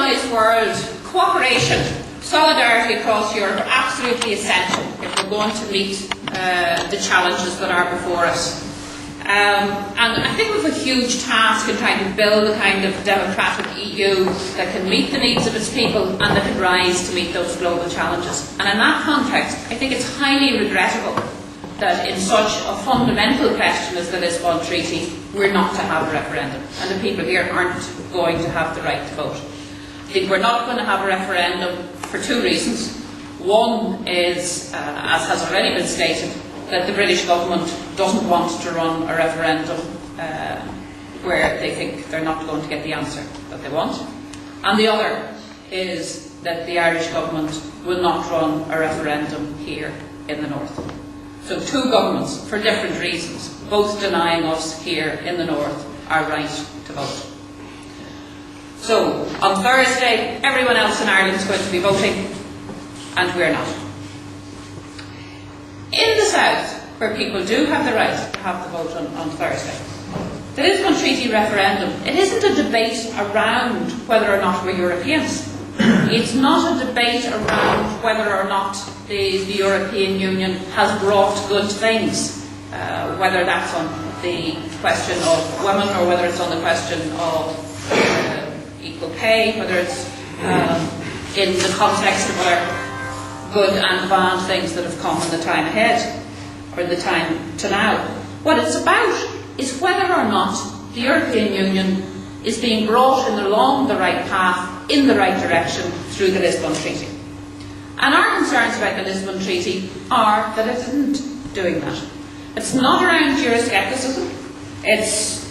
globalised world, cooperation, solidarity across Europe are absolutely essential if we're going to meet the challenges that are before us. And I think we have a huge task in trying to build a kind of democratic EU that can meet the needs of its people and that can rise to meet those global challenges. And in that context, I think it's highly regrettable that in such a fundamental question as the Lisbon Treaty, we're not to have a referendum, and the people here aren't going to have the right to vote. I think we're not going to have a referendum for two reasons. One is, as has already been stated, that the British government doesn't want to run a referendum where they think they're not going to get the answer that they want. And the other is that the Irish government will not run a referendum here in the north. So two governments, for different reasons, both denying us here in the north our right to vote. So, on Thursday, everyone else in Ireland is going to be voting, and we're not. In the south, where people do have the right to have the vote on Thursday, the Lisbon Treaty referendum, it isn't a debate around whether or not we're Europeans. It's not a debate around whether or not the European Union has brought good things, whether that's on the question of women or whether it's on the question of equal pay, whether it's in the context of other good and bad things that have come in the time ahead, or in the time to now. What it's about is whether or not the European Union is being brought along the right path, in the right direction, through the Lisbon Treaty. And our concerns about the Lisbon Treaty are that it isn't doing that. It's not around Euroscepticism. It's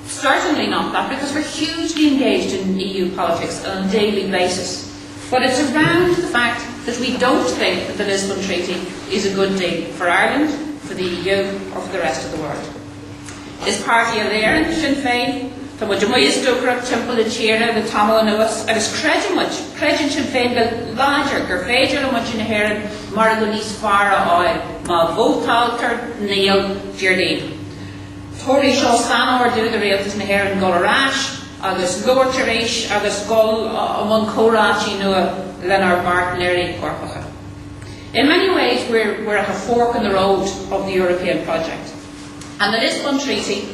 certainly not that, because we're hugely engaged in EU politics on a daily basis. But it's around the fact that we don't think that the Lisbon Treaty is a good deal for Ireland, for the EU, or for the rest of the world. Is party a there in Sinn Féin? Tá muid mwy ysdwgrach timple y tira the tamil yn ywys agus credyn Sinn Féin gael lager gur féidir am muid yn herin mar agwnis fara oil ma votalker Neil Giardine. Tori sio stan o'r diwyd y realtas yn herin gol arash agus lwr tireish agus gol among corachi nua Leonard Martin Eri Corpacha. In many ways we're at a fork in the road of the European project, and the Lisbon Treaty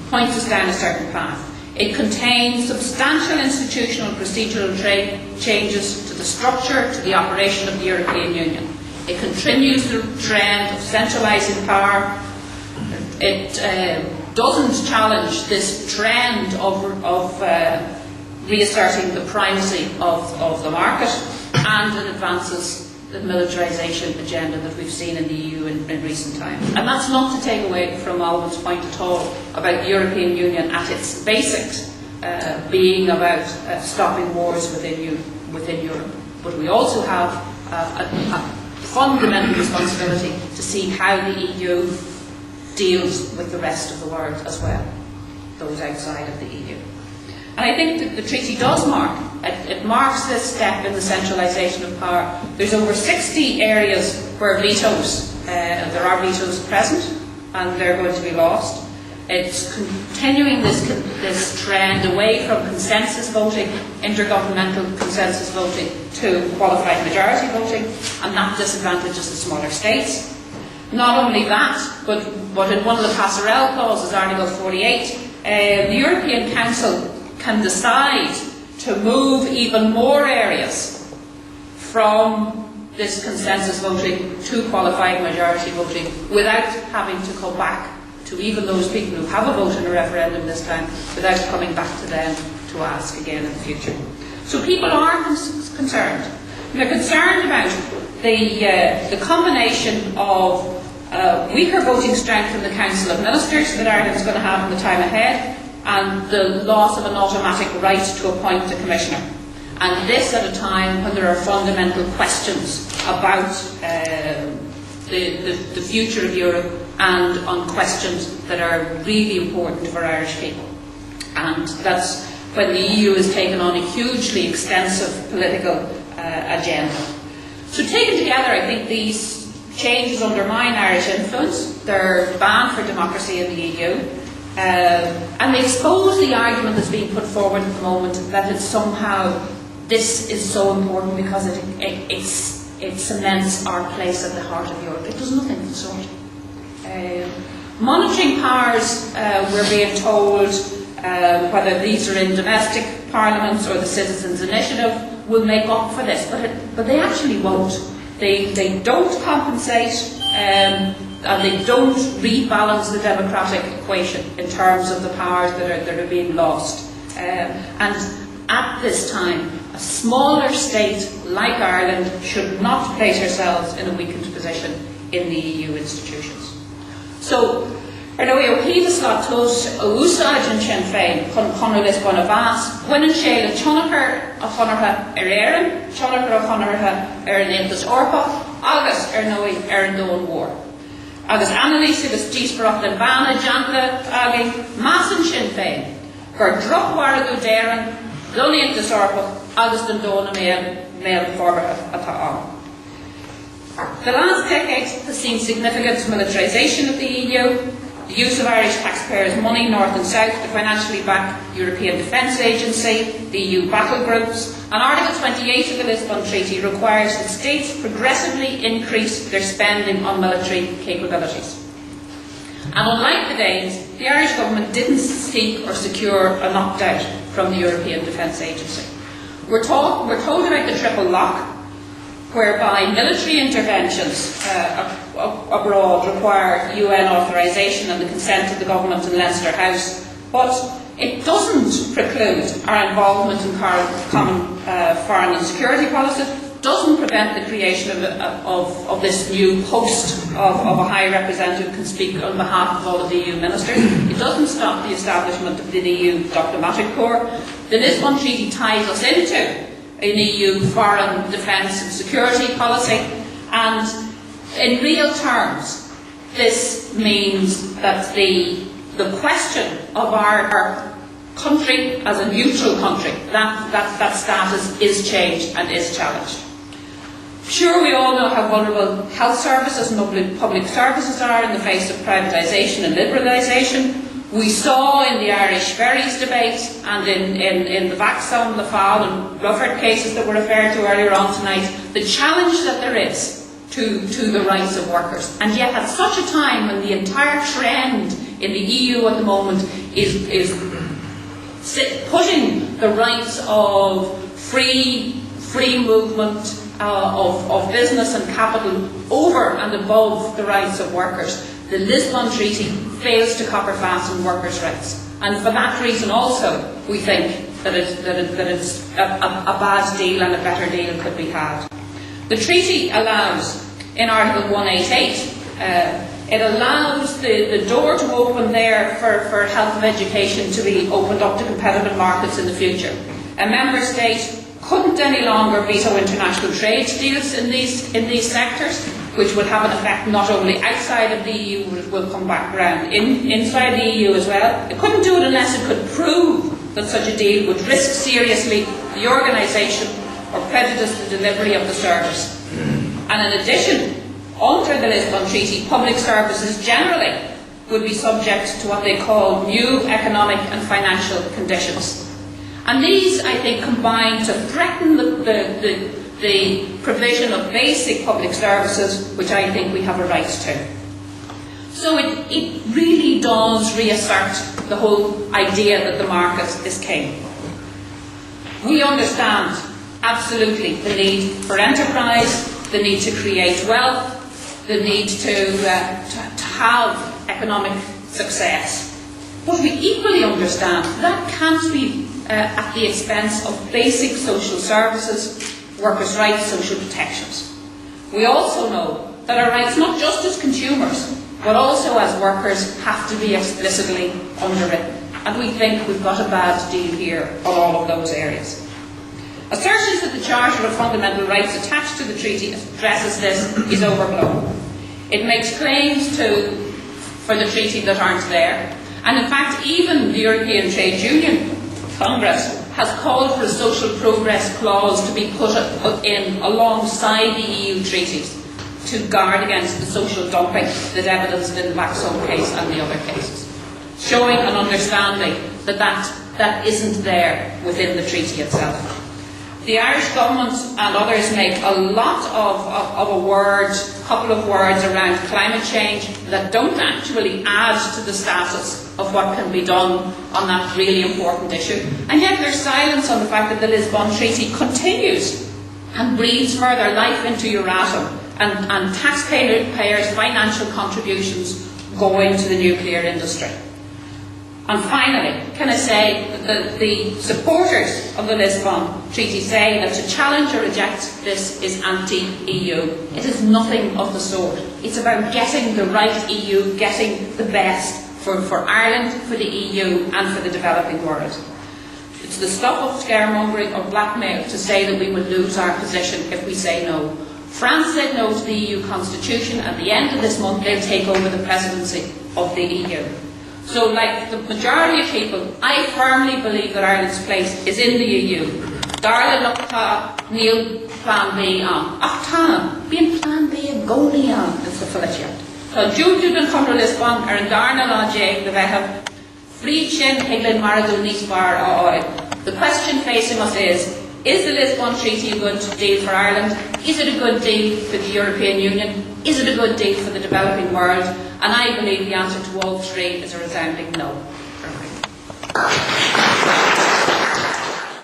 points us down a certain path. It contains substantial institutional and procedural changes to the structure, to the operation of the European Union. It continues the trend of centralising power. It doesn't challenge this trend of reasserting the primacy of the market, and it advances the militarisation agenda that we've seen in the EU in recent times. And that's not to take away from Alvin's point at all about the European Union at its basics being about stopping wars within Europe. But we also have a fundamental responsibility to see how the EU deals with the rest of the world as well, those outside of the EU. And I think that the treaty does it marks this step in the centralisation of power. There's over 60 areas where there are vetoes present, and they're going to be lost. It's continuing this trend away from consensus voting, intergovernmental consensus voting, to qualified majority voting, and that disadvantages the smaller states. Not only that, but in one of the passerelle clauses, Article 48, the European Council can decide to move even more areas from this consensus voting to qualified majority voting without having to come back to even those people who have a vote in a referendum this time, without coming back to them to ask again in the future. So people are concerned. And they're concerned about the combination of weaker voting strength in the Council of Ministers that Ireland is going to have in the time ahead, and the loss of an automatic right to appoint a commissioner. And this at a time when there are fundamental questions about the future of Europe, and on questions that are really important for Irish people. And that's when the EU has taken on a hugely extensive political agenda. So taken together, I think these changes undermine Irish influence. They're bad for democracy in the EU. And they expose the argument that's being put forward at the moment that it's somehow this is so important because it cements our place at the heart of Europe. It does nothing of the sort. Monitoring powers, we're being told, whether these are in domestic parliaments or the Citizens' Initiative, will make up for this, but they actually won't. They don't compensate, and they don't rebalance the democratic equation in terms of the powers that are being lost. And at this time, a smaller state like Ireland should not place ourselves in a weakened position in the EU institutions. So, Hílas lá tus úsáid Sinn Féin chun Lisbon Bas, Gwynan Shale Tionachar a Chonartha Éireann, Tionachar a Chonartha Éireann Orpa, agus Nui an Dón War. Agus Annalise agus Díosparach den Bana Janta agi Masan Sinn Féin, gur Drochwara go Déireann, Doniantas Orpa, agus den Dóna Mail Forbartha atá. The last decade has seen significant militarisation of the EU, the use of Irish taxpayers' money north and south to financially back European Defence Agency, the EU battle groups, and Article 28 of the Lisbon Treaty requires that states progressively increase their spending on military capabilities. And unlike the Danes, the Irish government didn't seek or secure an opt-out from the European Defence Agency. We're told about the triple lock, whereby military interventions abroad require UN authorisation and the consent of the government and Leinster House, but it doesn't preclude our involvement in common foreign and security policy, doesn't prevent the creation of this new post of a High Representative who can speak on behalf of all of the EU ministers. It doesn't stop the establishment of the EU Diplomatic Corps. The Lisbon Treaty ties us into an EU foreign, defence and security policy, and in real terms this means that the question of our country as a neutral country, that status is changed and is challenged. Sure, we all know how vulnerable health services and public services are in the face of privatisation and liberalisation. We saw in the Irish ferries debate and in the Vaxon, the Fal and Rufford cases that were referred to earlier on tonight, the challenge that there is to the rights of workers. And yet at such a time when the entire trend in the EU at the moment is putting the rights of free movement of business and capital over and above the rights of workers, the Lisbon Treaty fails to copper fast on workers' rights. And for that reason also, we think that it's a bad deal and a better deal could be had. The treaty allows, in Article 188, it allows the door to open there for health and education to be opened up to competitive markets in the future. A member state couldn't any longer veto international trade deals in these sectors, which would have an effect not only outside of the EU, but it will come back around inside the EU as well. It couldn't do it unless it could prove that such a deal would risk seriously the organisation or prejudice the delivery of the service. And in addition, under the Lisbon Treaty, public services generally would be subject to what they call new economic and financial conditions. And these, I think, combine to threaten the provision of basic public services, which I think we have a right to. So it really does reassert the whole idea that the market is king. We understand absolutely the need for enterprise, the need to create wealth, the need to have economic success. But we equally understand that can't be at the expense of basic social services, workers' rights, social protections. We also know that our rights, not just as consumers, but also as workers, have to be explicitly underwritten. And we think we've got a bad deal here on all of those areas. Assertions that the Charter of Fundamental Rights attached to the treaty addresses this is overblown. It makes claims for the treaty that aren't there. And in fact, even the European Trade Union Congress has called for a social progress clause to be put in alongside the EU treaties to guard against the social dumping that evidenced in the Vaxon case and the other cases, showing an understanding that isn't there within the treaty itself. the Irish government and others make a lot of a word, couple of words around climate change that don't actually add to the status of what can be done on that really important issue. And yet there's silence on the fact that the Lisbon Treaty continues and breathes further life into Euratom, and taxpayers' financial contributions go into the nuclear industry. And finally, can I say that the supporters of the Lisbon Treaty say that to challenge or reject this is anti-EU. It is nothing of the sort. It's about getting the right EU, getting the best for Ireland, for the EU and for the developing world. It's the stop of scaremongering or blackmail to say that we would lose our position if we say no. France said no to the EU constitution. At the end of this month they'll take over the presidency of the EU. So, like the majority of people, I firmly believe that Ireland's place is in the EU. Darla Lukta, Neil Plan B on. Achtana, being Plan B and Goni on, is the Felicia. So, Jude and Cumber Lisbon are in Darna Lodge, the Vehav, Free Chin, Higlin, Maradil, Nisbar, The question facing us is the Lisbon Treaty a good deal for Ireland? Is it a good deal for the European Union? Is it a good deal for the developing world? And I believe the answer to all three is a resounding no.